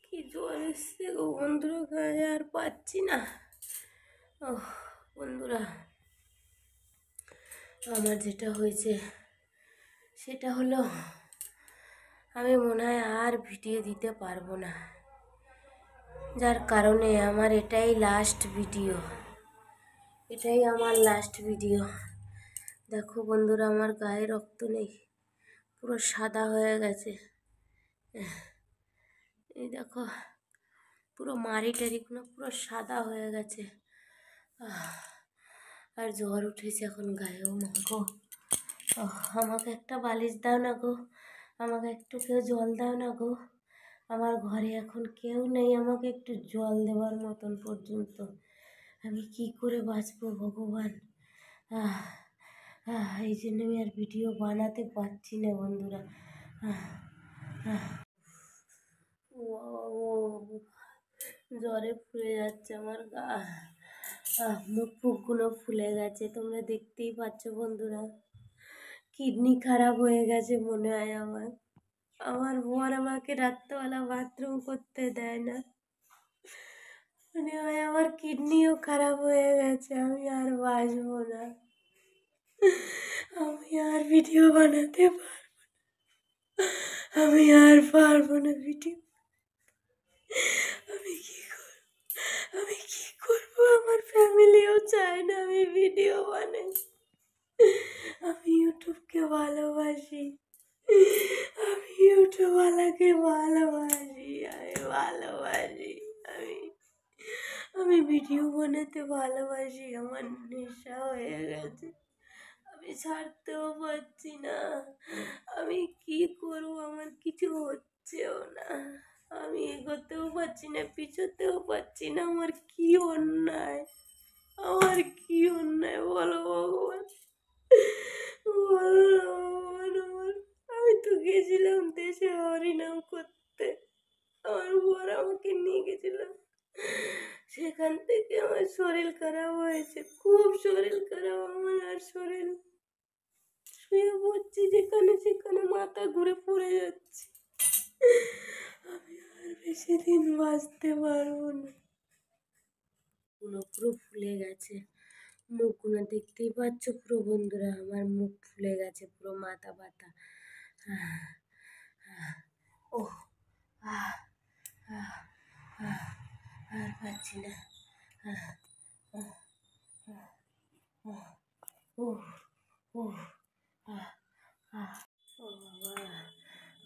কি জ্বর এসছে গো বন্ধুরা, গায়ে আর পাচ্ছি না। ও বন্ধুরা, আমার যেটা হয়েছে সেটা হলো, আমি মনে হয় আর ভিডিও দিতে পারবো না, যার কারণে আমার এটাই লাস্ট ভিডিও। এটাই আমার লাস্ট ভিডিও। দেখো বন্ধুরা, আমার গায়ে রক্ত নেই, পুরো সাদা হয়ে গেছে। এই দেখো, পুরো মাড়ি টাড়িগুলো পুরো সাদা হয়ে গেছে। আর জ্বর উঠেছে এখন গায়েও। মা গো, আমাকে একটা বালিশ দাও না গো, আমাকে একটু কেউ জল দাও না গো। আমার ঘরে এখন কেউ নেই আমাকে একটু জল দেওয়ার মতন পর্যন্ত। আমি কি করে বাঁচবো ভগবান। এই জন্য আমি আর ভিডিও বানাতে পারছি না বন্ধুরা। জ্বরে ফুলে যাচ্ছে আমার গা, মুখ ফুকগুলো ফুলে গেছে, তোমরা দেখতেই পাচ্ছ বন্ধুরা। কিডনি খারাপ হয়ে গেছে মনে হয় আমার। আমার বর আমাকে রাত্রেবেলা বাথরুম করতে দেয় না, মনে হয় আমার কিডনিও খারাপ হয়ে গেছে। আমি আর বাঁচবো না, আমি আর ভিডিও বানাতে পারবো না, আমি আর পারবো না ভিডিও। আমি কি করবো, আমি কি করবো? আমার ফ্যামিলিও চায় না আমি ভিডিও বানাই। আমি ইউটিউবকে ভালোবাসি, আমি ইউটিউবওয়ালাকে ভালোবাসি, আমি আমি ভিডিও বানাতে ভালোবাসি। আমার নেশা হয়ে গেছে, আমি ছাড়তেও পারছি না। আমি কি করবো, আমার কিছু হচ্ছেও না, আমি এগোতেও পারছি না, পিছোতেও পারছি না। আমার কি অন্যায়, আমার কি অন্যায় বলো ভগবান, বলো ভগবান। আমি তো গেছিলাম দেশে হরিনাম করতে, আমার বর আমাকে নিয়ে গেছিল। সেখান থেকে আমার শরীর খারাপ হয়েছে, খুব শরীর খারাপ আমার। আর শরীর শুয়ে পড়ছি যেখানে সেখানে, মাথা ঘুরে পড়ে যাচ্ছে। আমি আর বেশি দিন বাঁচতে পারবো না। পুরো ফুলে গেছে মুখগুলো, দেখতেই পাচ্ছ পুরো বন্ধুরা। আমার মুখ ফুলে গেছে, পুরো মাথা ব্যথা। ও আর পাচ্ছি না। ও ও ও বাবা,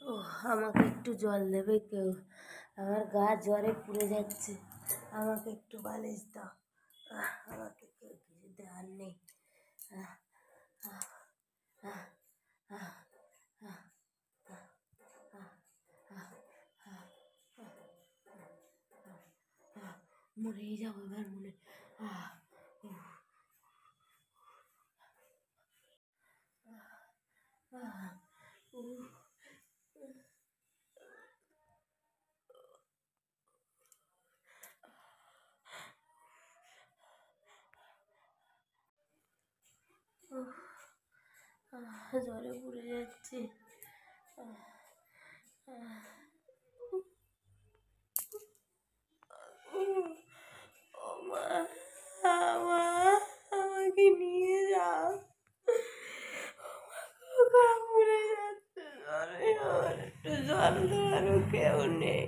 ও আমাকে একটু জল দেবে কেউ? আমার গা জ্বরে পুড়ে যাচ্ছে, আমাকে একটু বালিশ দাও। আমাকে কেউ কিছু দেওয়ার নেই। মরেই যাবো এবার মনে। জ্বরে পুড়ে যাচ্ছে। আমাকে নিয়ে যাও, পুড়ে যাচ্ছে জ্বরে, আমার একটু জল দেওয়ারও কেউ নেই।